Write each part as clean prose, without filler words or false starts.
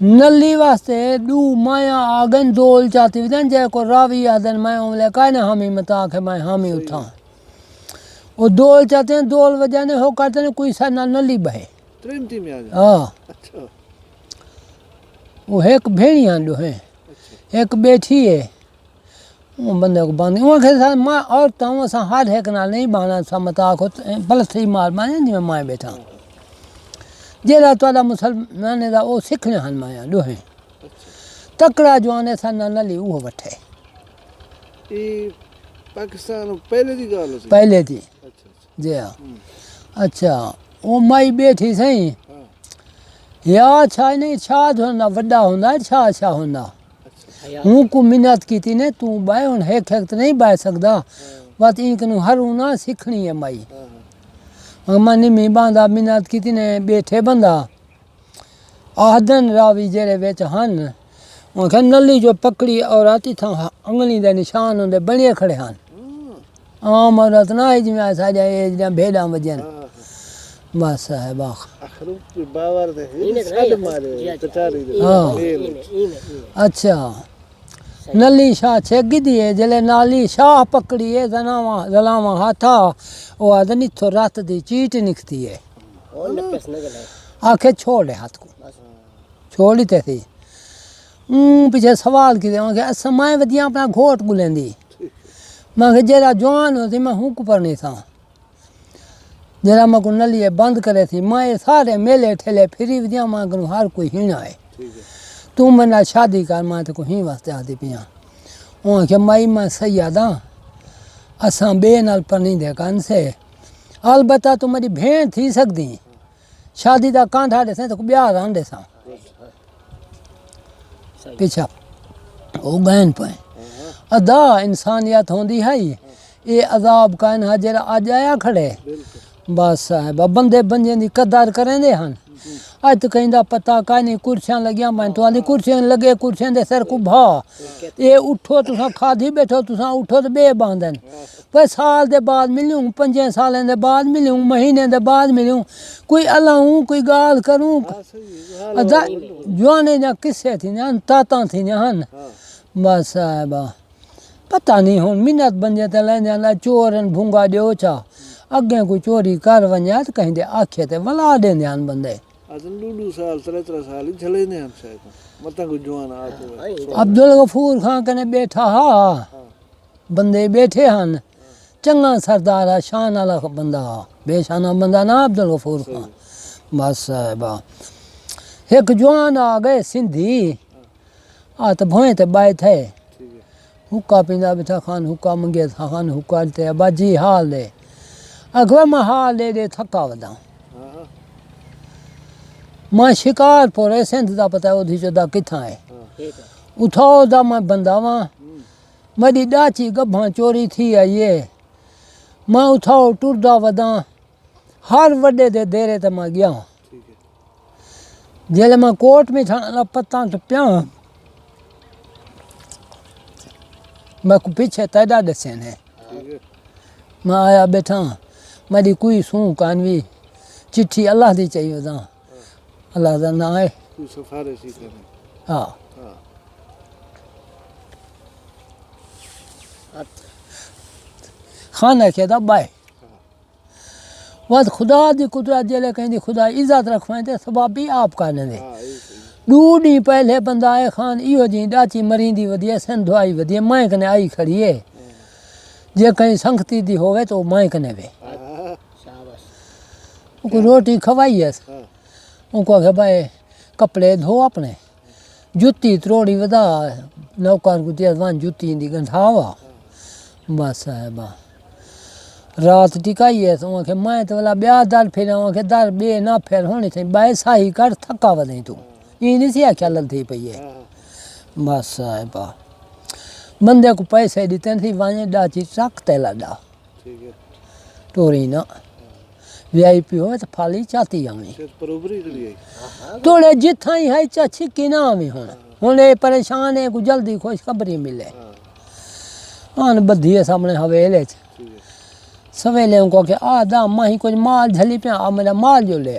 نلی واسطے دو مایا آگن دول چاہتی ودن جے کو راوی آدن میں عملے کائنے ہمیں متا کہ میں ہمیں اٹھا وہ دول چاہتے ہیں دول وجہ نے ہو کرتے ہیں کوئی سا نہ نلی بہے ترمتی میں آ جائے ہاں اچھا وہ ایک بھیڑیاں جو ہیں ایک بیٹھی ہے وہ بندے کو باندھی وہاں کے ساتھ ماں اور تاؤں سا ہاتھ ہے کنال نہیں بانا سا متا کو پلستری مار بانے جی میں مائیں بیٹھا جیڑا توالا مسلمان دا او سکھنے ہن مایا دو ہیں تکڑا جوانے سا نہ نلی وہ وٹھے یہ پاکستان پہلے دی گال سی پہلے تھی اچھا جی ہاں اچھا وہ مائی بیٹھی سہیں ہاں یا چھا نہیں چھا ہونا وڈا ہونا چھا چھا ہونا اچھا ہوں کو منت کی تھی نے تو بائے ہن ایک ایک تو نہیں بائے سکدا بات این کنو ہر ہونا سکھنی ہے مائی منی میں باندھا منت کی تھی نے بیٹھے بندہ آہدن راوی جیرے ویچ ہن وہ کہ نلی جو پکڑی اور آتی تھا انگلی دے نشان ہوندے بڑے کھڑے ہن عام عورت نہ ہے جی میں ایسا جائے جہاں بھیڑاں وجن بس ہے باخ اخروب باور دے سال مارے تچاری دے ہاں اچھا نلی شاہ چھگی دیئے جلے نالی شاہ پکڑی ہے زلاواں ہاتھا وہ آدھنی تو رات دی چیٹ نکتی ہے آنکھیں چھوڑ لے ہاتھ کو چھوڑی تے تھی پیچھے سوال کی دے وہاں کہ اسا مائیں ودیاں اپنا گھوٹ گلیں دی میں کہ جیرا جوان ہوتی میں ہوں کو پڑھنی تھا جیرا میں کو نلیے بند کرے تھی مائیں سارے میلے ٹھیلے پھری ودیاں میں کنو ہر کوئی ہینا ہے تو میں نہ شادی کر میں تو کو ہی واسطے آتی پیاں وہاں کہ مائی میں سیاداں اساں بے نال پڑھنی دے کن سے البتہ تو میری بھین تھی سکتی شادی دا کانٹھا دے سیں تو بیار آن دے ساں پیچھا وہ گہن پائیں ادا انسانیت ہوندی ہے یہ عذاب کا انہا جیرا آج آیا کھڑے بس صاحبہ بندے بنجیں دی قدر کریں دے ہن آج تو کہیں دا پتہ کہیں نہیں کرسیاں لگیاں بائیں تو آدھی کرسیاں لگے کرسیاں دے سر کو بھا یہ اٹھو تو ساں کھادھی بیٹھو تو ساں اٹھو تو بے باندھن پہ سال دے بعد ملیوں 5 سالیں دے بعد ملیوں مہینے دے بعد ملیوں کوئی اللہ ہوں کوئی گال کروں جوانے جا کسے تھی جہاں تاتاں تھی جہاں بس صاحبہ پتہ نہیں ہون منت بنجے تے لیں جانا چورن بھونگا دیو چا اگیں کوئی چوری کر ونجا تو کہیں دے آکھے تے ولا دیں دیان بندے ادن 2 سال 3 سال چلے نے ہم شاید متا کو جوان آتے عبدالغفور خان کنے بیٹھا ہا بندے بیٹھے ہن چنگا سردار شان والا بندہ بے شانہ بندہ نا عبدالغفور خان بس صاحبہ ایک جوان آ گئے سندھی آت بھوئیں تے بائے تھے حکا پیندا بیٹھا خان حکا منگے تھا خان حکا تے باجی حال دے اگوے میں حال دے تھکا ودا میں شکار پورے سندھ دا پتہ ہے ادھی چودہ کتھاں ہے اٹھاؤ دا میں بندہ وہاں میری ڈاچی گبھاں چوری تھی ہے یہ میں اٹھاؤ ٹر دا ودا ہر وڈے دے دیرے تے میں گیا جیلے میں کوٹ میں چھانا پتہ ٹپیاں میں کو پیچھے تیدا دسین ہے میں آیا بیٹھا میری کوئی سوں کانوی چٹھی اللہ دی چاہیے دا اللہ دا نہ ہے کوئی سفارشی کرنے ہاں خانہ کے دا بائے وقت خدا دی قدرت جلے کہیں دی خدا عزت رکھوائیں تے سبابی آپ کرنے دے ڈوڑی پہلے بندہ آئے خان ایو جی ڈاچی مرین دی ودیے سن دعائی ودیے مائیں کنے آئی کھڑی ہے جے کہیں سنگتی دی ہوئے تو مائیں کنے وے ان کو روٹی کھوائی ہے ان کو کہ بھائی کپڑے دھو اپنے جتی تروڑی ودا نوکار کو تیز وان جتی دی گندھاوا بس صاحبہ رات ٹکائی ہے تو وہاں کہ میں تو والا بیا در پھیرا وہاں کہ در بے نہ پھیر ہونی تھی بائے ساہی کر تھکا ودیں تو یہ نہیں سی آکھا لل تھی پئی ہے بس صاحبہ بندے کو پیسے دیتے تھی وہاں ڈاچی ٹرک تے لڈا ٹوری نا وی آئی پی ہوئے تو پھالی چاہتی آمی توڑے جتھاں ہی ہے چاچی کی نہ آمی ہونے پریشان ہے کو جلدی خوش خبری ملے آن بدھی ہے سامنے حویلے سویلے ان کو کہ آدھا ماہی کچھ مال جھلی پہ آ میرا مال جو لے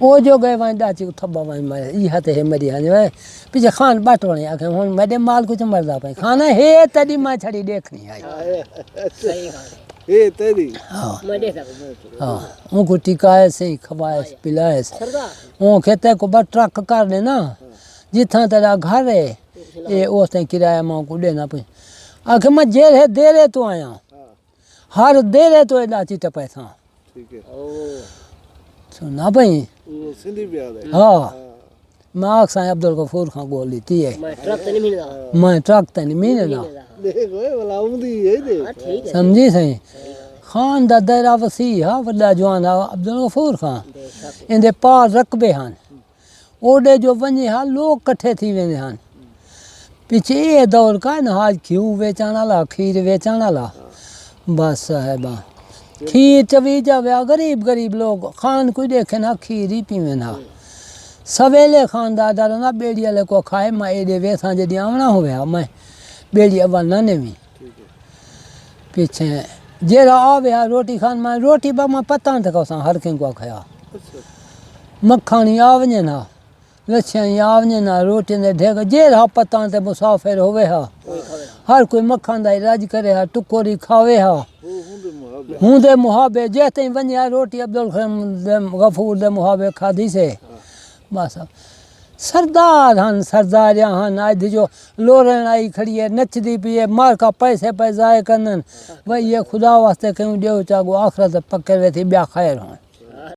او جو گئے وہاں ڈاچی کو تھبا وہاں مارے یہ ہتے ہے مری ہاں پیچھے خان بٹونے آکھے ہوں میرے مال کچھ مردا پہ کھانا ہے تڑی میں چھڑی دیکھنی آئی اے تیری ہاں ہاں ان کو ٹکائے سے کھوائے پلائے سے ان کہتے کو بس ٹرک کر دینا جتنا تیرا گھر ہے یہ اس نے کرایہ ماں کو دینا پہ آخر میں جیل ہے دیرے تو آیا ہر دیرے تو ڈاچی ٹپے تھا ٹھیک ہے سنا بھائی وہ سندھی بھی آ رہے ہاں میں آکسائیں عبدالغفور خان گول لیتی ہے میں ٹرک تے نہیں ملنا دیکھو بلا عمدی ہے دے سمجھی سہیں خان دا دائرہ وسیع ہا وڈا جوان ہا عبدالغفور خان ان دے پار رقبے ہن اوڈے جو ونجے ہا لوگ کٹھے تھی ویندے ہن پیچھے یہ دور کا نا آج کھیو ویچان والا کھیر ویچان والا بس صاحبہ کھیر چوی جاوے غریب غریب لوگ خان کوئی دیکھے نا کھیر ہی پیویں نا سویلے خاندار نا بیڑی والے کو کھائے میں ایڈے ویساں جدی آونا ہوئے ہا میں بیڑی اول نہ نوی پیچھے جیڑا آوے ہا روٹی خان میں روٹی با میں پتہ نہ تھا سا ہر کہیں کو کھایا مکھانی آونے نا لچھیں آونے نا روٹی نے ڈھیک جیڑا پتہ نہ مسافر ہوئے ہا ہر کوئی مکھان دا راج کرے ہا ٹکوری کھاوے ہا ہوں دے محابے جہتے ہی ونجے روٹی عبدالغفور دے محابے کھادی سے بس سردار ہن سرداریاں ہن آج جو لورن آئی کھڑی ہے نچ دی پی ہے مار کا پیسے پہ ضائع کرنن وہی یہ خدا واسطے کہیں دیو چاگو آخرت پکر وے تھی بیا خیر ہوں